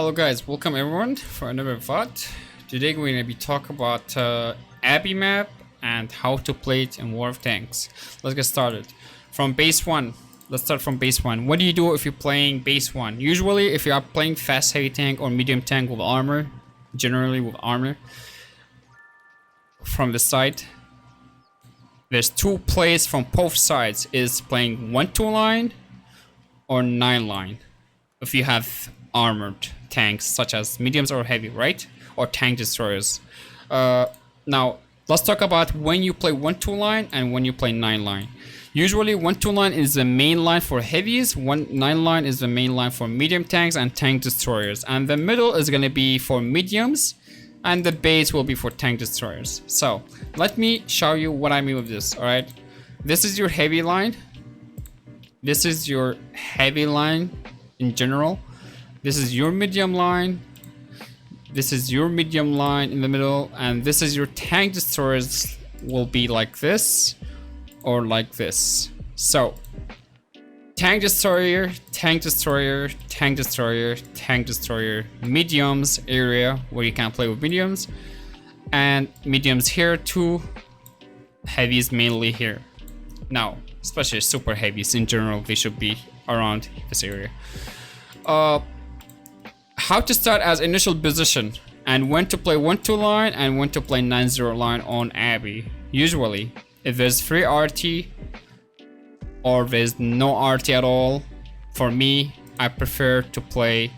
Hello guys, welcome everyone for another VOD. Today we're going to be talking about Abbey map and how to play it in War of Tanks. Let's get started. From base 1, let's start from base 1. What do you do if you're playing base 1? Usually if you are playing fast heavy tank or medium tank with armor, generally with armor, from the side, there's two plays from both sides, is playing 1-2 line or 9 line. If you have armored tanks such as mediums or heavy, right? Or tank destroyers. Now let's talk about when you play 1-2 line and when you play 9 line. Usually 1-2 line is the main line for heavies, 9 line is the main line for medium tanks and tank destroyers, and the middle is going to be for mediums and the base will be for tank destroyers. So let me show you what I mean with this. All right, this is your heavy line, this is your heavy line in general, this is your medium line, this is your medium line in the middle, and this is your tank destroyers will be like this or like this. So tank destroyer, tank destroyer, tank destroyer, tank destroyer, mediums area where you can play with mediums, and mediums here too, heavies mainly here. Now especially super heavies in general, they should be around this area. How to start as initial position and when to play 1-2 line and when to play 9-0 line on Abbey. Usually if there's free RT or there's no RT at all, for me I prefer to play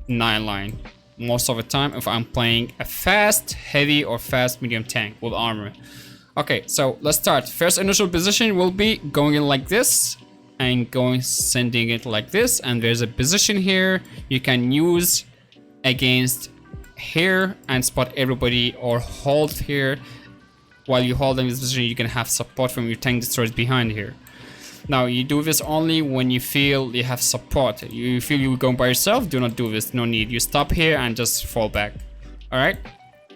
9 line most of the time if I'm playing a fast heavy or fast medium tank with armor. Okay, so let's start. First initial position will be going in like this and sending it like this, and there's a position here you can use against here and spot everybody, or hold here. While you hold in this position you can have support from your tank destroyers behind here. Now you do this only when you feel you have support. You feel you're going by yourself, do not do this, no need. You stop here and just fall back. Alright,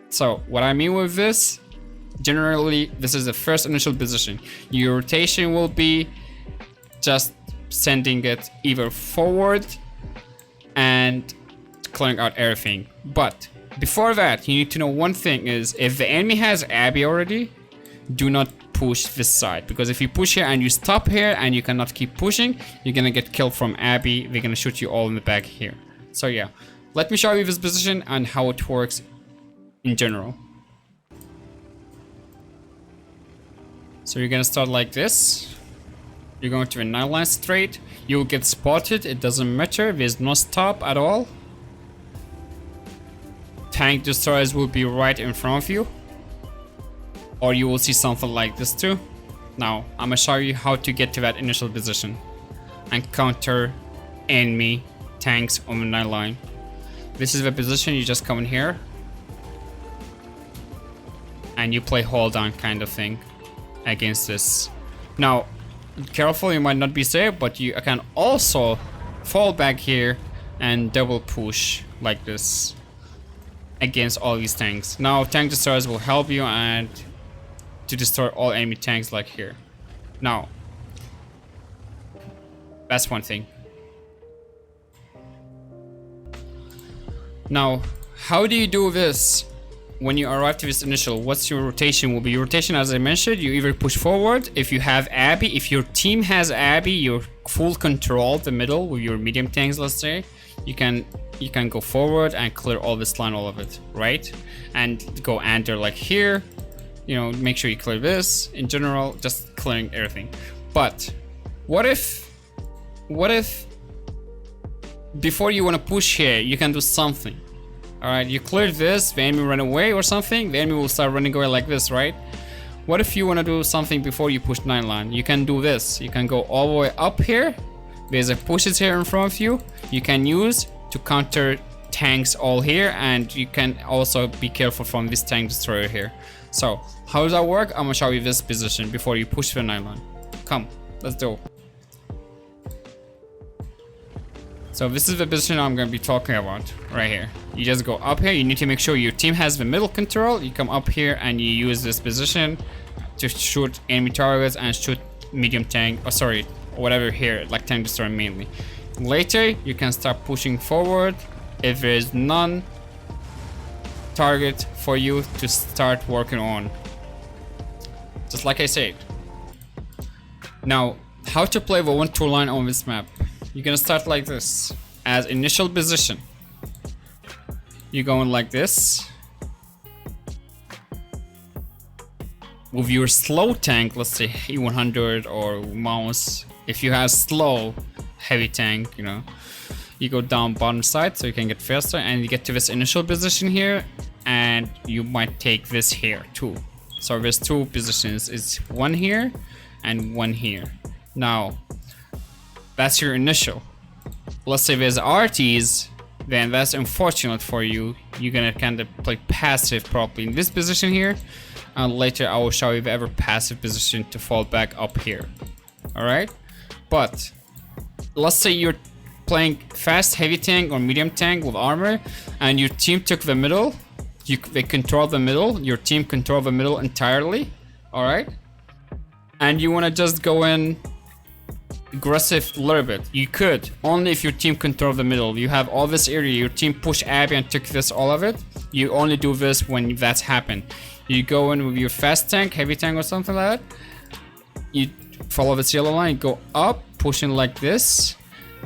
so what I mean with this, generally this is the first initial position. Your rotation will be just sending it either forward and clearing out everything. But before that you need to know one thing is, if the enemy has Abbey already, do not push this side, because if you push here and you stop here and you cannot keep pushing, you're gonna get killed from Abbey. They're gonna shoot you all in the back here. So yeah, let me show you this position and how it works in general. So you're gonna start like this. You're going to a 9 line straight. You'll get spotted, it doesn't matter, there's no stop at all. Tank destroyers will be right in front of you, or you will see something like this too. Now I'm gonna show you how to get to that initial position and counter enemy tanks on the 9 line. This is the position. You just come in here and you play hold on kind of thing against this. Now careful, you might not be safe, but you can also fall back here and double push like this against all these tanks. Now tank destroyers will help you and to destroy all enemy tanks like here. Now that's one thing. Now how do you do this? When you arrive to this initial, what's your rotation will be? Your rotation, as I mentioned, you either push forward if you have Abbey. If your team has Abbey, you're full control the middle with your medium tanks, let's say. You can go forward and clear all this line, all of it, right? And go under like here. You know, make sure you clear this. In general, just clearing everything. But what if before you want to push here, you can do something. Alright, you cleared this, the enemy run away or something, the enemy will start running away like this, right? What if you want to do something before you push 9 line? You can do this. You can go all the way up here. There's a pushes here in front of you. You can use to counter tanks all here, and you can also be careful from this tank destroyer here. So how does that work? I'm gonna show you this position before you push the 9 line. Come, let's do it. So this is the position I'm going to be talking about right here. You just go up here. You need to make sure your team has the middle control. You come up here and you use this position to shoot enemy targets and shoot medium tank, or sorry, whatever here, like tank destroyer mainly. Later you can start pushing forward if there is none target for you to start working on. Just like I said. Now, how to play the 1-2 line on this map? You're gonna start like this. As initial position, you're going like this. With your slow tank, let's say E100 or mouse, if you have slow heavy tank, you know, you go down bottom side so you can get faster, and you get to this initial position here, and you might take this here too. So there's two positions, it's one here and one here. Now that's your initial. Let's say there's RTs, then that's unfortunate for you. You're gonna kind of play passive properly in this position here, and later I will show you the other passive position to fall back up here. Alright, but let's say you're playing fast heavy tank or medium tank with armor, and your team took the middle. They control the middle. Your team control the middle entirely. Alright, and you want to just go in aggressive a little bit. You could only if your team control the middle. You have all this area, your team push Abbey and took this, all of it. You only do this when that's happened. You go in with your fast tank, heavy tank or something like that. You follow this yellow line, go up, pushing like this,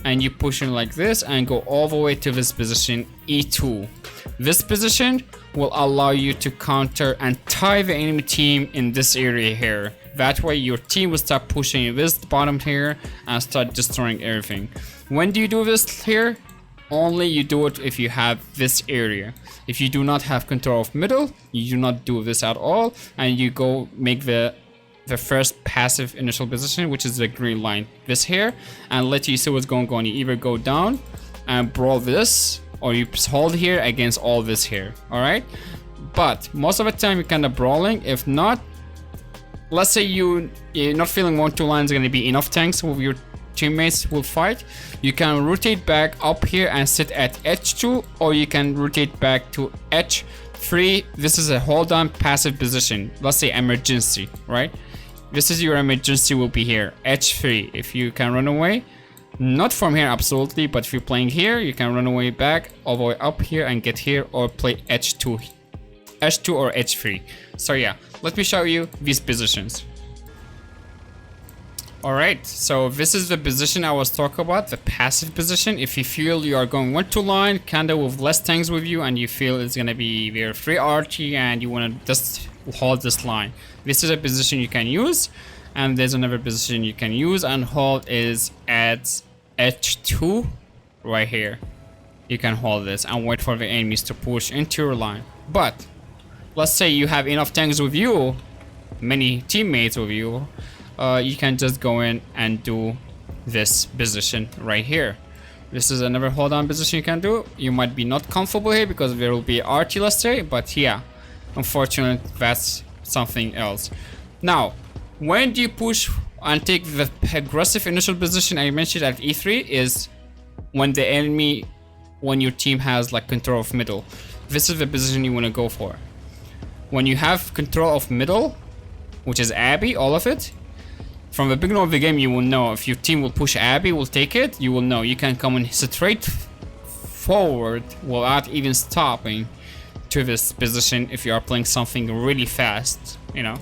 and you push in like this and go all the way to this position, E2. This position will allow you to counter and tie the enemy team in this area here. That way your team will start pushing this bottom here and start destroying everything. When do you do this here? Only you do it if you have this area. If you do not have control of middle, you do not do this at all, and you go make the first passive initial position, which is the green line, this here, and let you see what's going on. You either go down and brawl this, or you hold here against all this here. All right, but most of the time you're kind of brawling. If not, let's say you're not feeling 1-2 lines going to be enough tanks with your teammates will fight, you can rotate back up here and sit at H2, or you can rotate back to H3. This is a hold on passive position. Let's say emergency, right? This is your emergency will be here, H3. If you can run away, not from here absolutely, but if you're playing here, you can run away back all the way up here and get here, or play H2 or H3. So yeah, let me show you these positions. Alright, so this is the position I was talking about, the passive position. If you feel you are going 1-2 line, kinda with less tanks with you, and you feel it's gonna be very free RT and you wanna just hold this line, this is a position you can use. And there's another position you can use and hold is at H2 right here. You can hold this and wait for the enemies to push into your line. But let's say you have enough tanks with you, many teammates with you, you can just go in and do this position right here. This is another hold on position you can do. You might be not comfortable here because there will be RT, let's say, but yeah, unfortunately that's something else. Now, when do you push and take the aggressive initial position I mentioned at E3 is when the enemy, when your team has like control of middle. This is the position you want to go for. When you have control of middle, which is Abbey, all of it, from the beginning of the game you will know if your team will push Abbey, will take it, you will know. You can come in straight forward without even stopping to this position if you are playing something really fast, you know,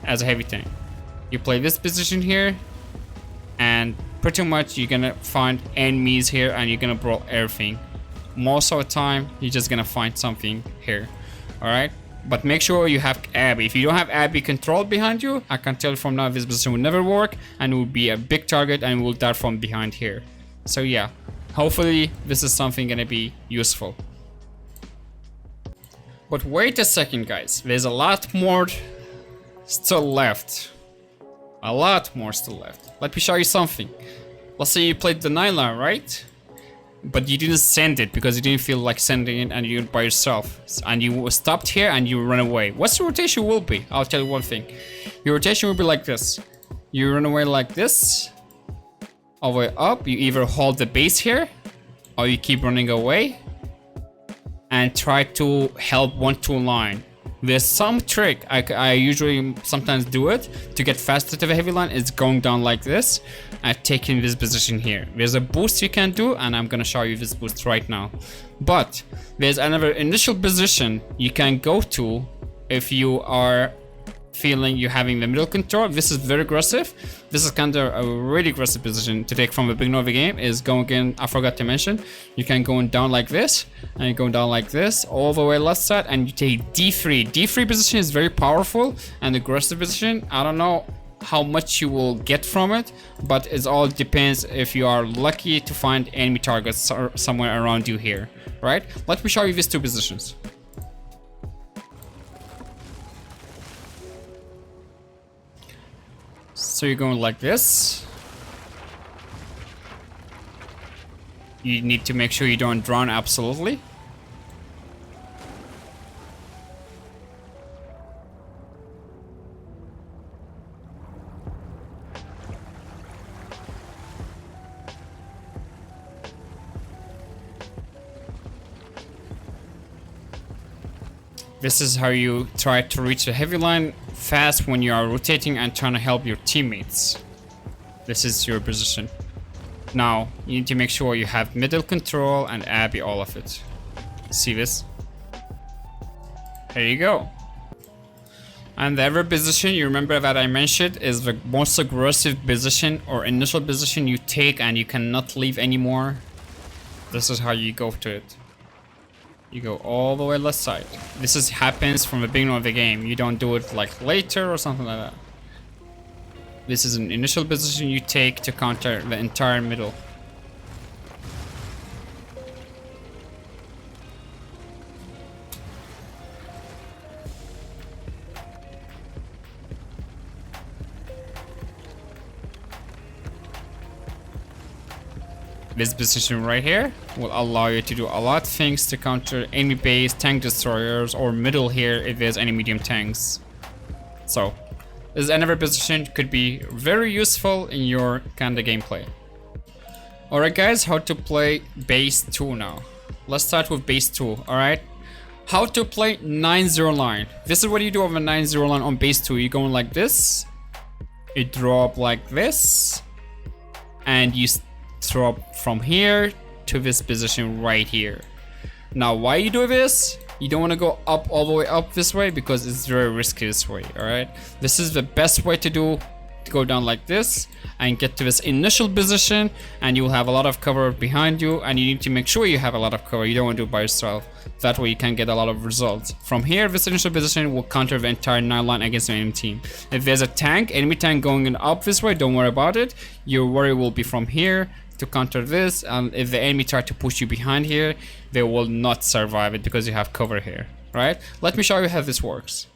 as a heavy tank. You play this position here, and pretty much you're gonna find enemies here and you're gonna brawl everything. Most of the time, you're just gonna find something here, alright? But make sure you have Abbey. If you don't have Abbey controlled behind you, I can tell you from now this position will never work and it will be a big target and will die from behind here. So yeah, hopefully this is something gonna be useful. But wait a second guys, there's a lot more still left. A lot more still left. Let me show you something. Let's say you played the 9 line, right? But you didn't send it because you didn't feel like sending it and you're by yourself. And you stopped here and you run away. What's your rotation will be? I'll tell you one thing. Your rotation will be like this. You run away like this. All the way up. You either hold the base here, or you keep running away and try to help 1-2 line. There's some trick I usually sometimes do it to get faster to the heavy line is going down like this and taking this position here. There's a boost you can do, and I'm gonna show you this boost right now. But there's another initial position you can go to if you are feeling you're having the middle control. This is very aggressive. This is kind of a really aggressive position to take from the beginning of the game. Is going in, I forgot to mention, you can go down like this and you go down like this all the way left side, and you take D3. D3 position is very powerful and aggressive position. I don't know how much you will get from it, but it all depends if you are lucky to find enemy targets somewhere around you here, right? Let me show you these two positions. So you're going like this. You need to make sure you don't drown, absolutely. This is how you try to reach the heavy line fast when you are rotating and trying to help your teammates. This is your position. Now, you need to make sure you have middle control and Abbey, all of it. See this? There you go. And the other position, you remember that I mentioned, is the most aggressive position or initial position you take and you cannot leave anymore. This is how you go to it. You go all the way left side. This is happens from the beginning of the game. You don't do it like later or something like that. This is an initial position you take to counter the entire middle. This position right here will allow you to do a lot of things to counter enemy base, tank destroyers, or middle here if there's any medium tanks. So this is another position could be very useful in your kind of gameplay. Alright guys, how to play base 2 now. Let's start with base 2, alright? How to play 9-0 line. This is what you do on a 9-0 line on base 2. You're going like this, you drop like this, and you drop from here to this position right here. Now why you do this? You don't want to go up all the way up this way because it's very risky this way. All right, this is the best way to do, to go down like this and get to this initial position, and you will have a lot of cover behind you, and you need to make sure you have a lot of cover. You don't want to do it by yourself. That way you can get a lot of results. From here, this initial position will counter the entire 9 line against the enemy team. If there's a tank, enemy tank going up this way, don't worry about it. Your worry will be from here to counter this, and if the enemy try to push you behind here, they will not survive it because you have cover here, right? Let me show you how this works.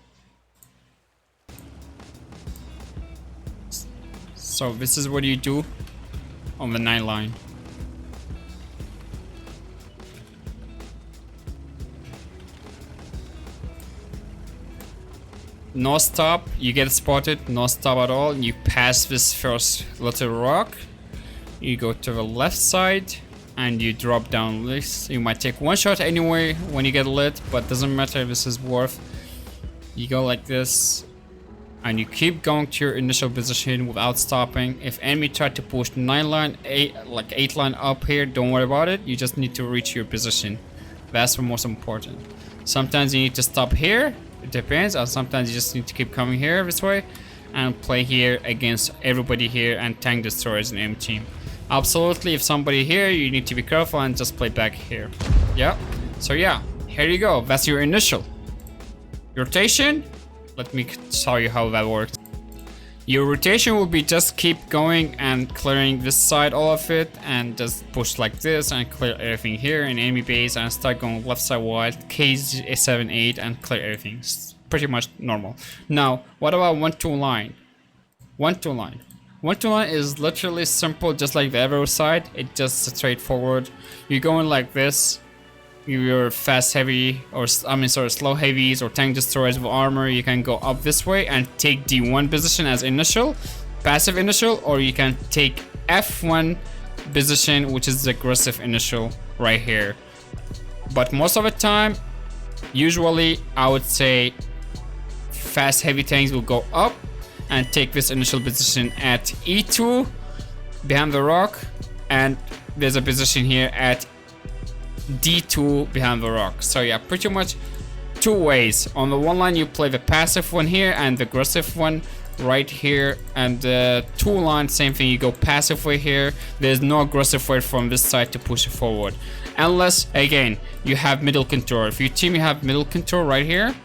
So this is what you do on the 9 line. No stop, you get spotted, no stop at all. You pass this first little rock, you go to the left side and you drop down this. You might take one shot anyway when you get lit, but doesn't matter, this is worth. You go like this and you keep going to your initial position without stopping. If enemy try to push 9 line, 8 line up here, don't worry about it. You just need to reach your position. That's the most important. Sometimes you need to stop here, it depends, or sometimes you just need to keep coming here this way and play here against everybody here and tank destroyers in enemy team. Absolutely, if somebody here, you need to be careful and just play back here. Yeah, so yeah, here you go. That's your initial rotation. Let me show you how that works. Your rotation will be just keep going and clearing this side, all of it, and just push like this and clear everything here in enemy base and start going left side wide, K78 and clear everything. It's pretty much normal. Now, what about 1-2 line? 1-2 line. 1-2 line is literally simple, just like the other side. It's just straightforward. You're going like this. Your fast heavy, or slow heavies or tank destroyers with armor, you can go up this way and take D1 position as initial, passive initial, or you can take F1 position, which is the aggressive initial right here. But most of the time, usually I would say fast heavy tanks will go up and take this initial position at E2 behind the rock, and there's a position here at D2 behind the rock. So yeah, pretty much two ways. On the one line you play the passive one here and the aggressive one right here, and the two line same thing, you go passive way here. There's no aggressive way from this side to push it forward, unless again you have middle control. If your team you have middle control right here,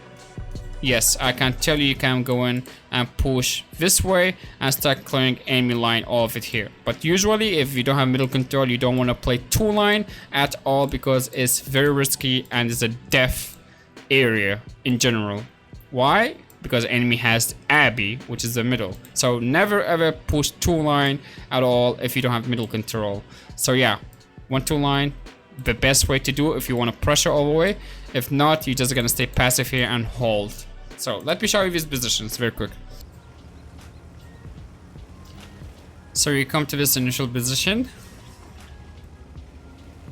yes, I can tell you can go in and push this way and start clearing enemy line, all of it here. But usually if you don't have middle control, you don't want to play two line at all, because it's very risky and it's a death area in general. Why? Because enemy has Abbey, which is the middle. So never ever push two line at all if you don't have middle control. So yeah, 1-2 line, the best way to do it if you want to pressure all the way. If not, you're just gonna stay passive here and hold. So let me show you these positions very quick. So you come to this initial position.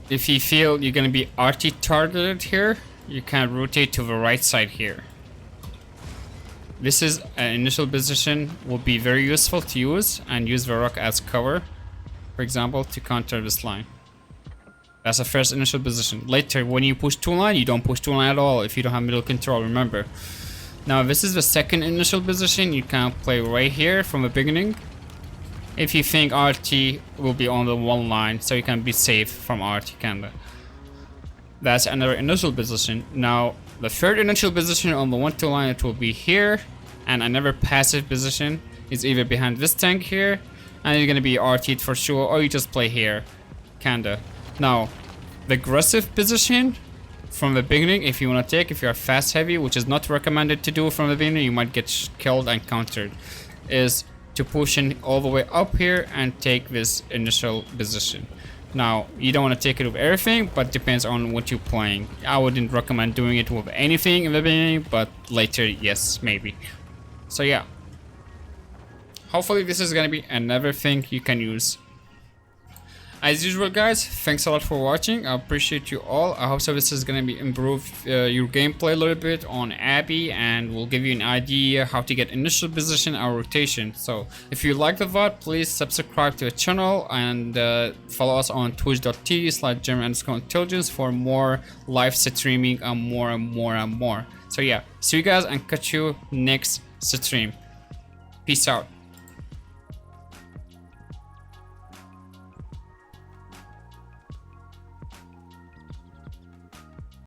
If you feel you're gonna be RT targeted here, you can rotate to the right side here. This is an initial position, will be very useful to use, and use the rock as cover, for example, to counter this line. That's the first initial position. Later, when you push two line, you don't push two line at all if you don't have middle control, remember. Now this is the second initial position. You can play right here from the beginning if you think RT will be on the one line, so you can be safe from RT kinda. That's another initial position. Now the third initial position on the 1-2 line, it will be here, and another passive position is either behind this tank here, and you're gonna be RT'd for sure, or you just play here kinda. Now the aggressive position from the beginning, if you want to take, if you are fast heavy, which is not recommended to do from the beginning, you might get killed and countered, is to push in all the way up here and take this initial position. Now you don't want to take it with everything, but depends on what you're playing. I wouldn't recommend doing it with anything in the beginning, but later yes, maybe. So yeah, hopefully this is gonna be another thing you can use. As usual guys, thanks a lot for watching. I appreciate you all. I hope so this is going to be improve your gameplay a little bit on Abbey, and will give you an idea how to get initial position or rotation. So if you like the VOD, please subscribe to the channel, and follow us on twitch.tv/German_intelligence for more live streaming and more. So yeah, see you guys and catch you next stream. Peace out.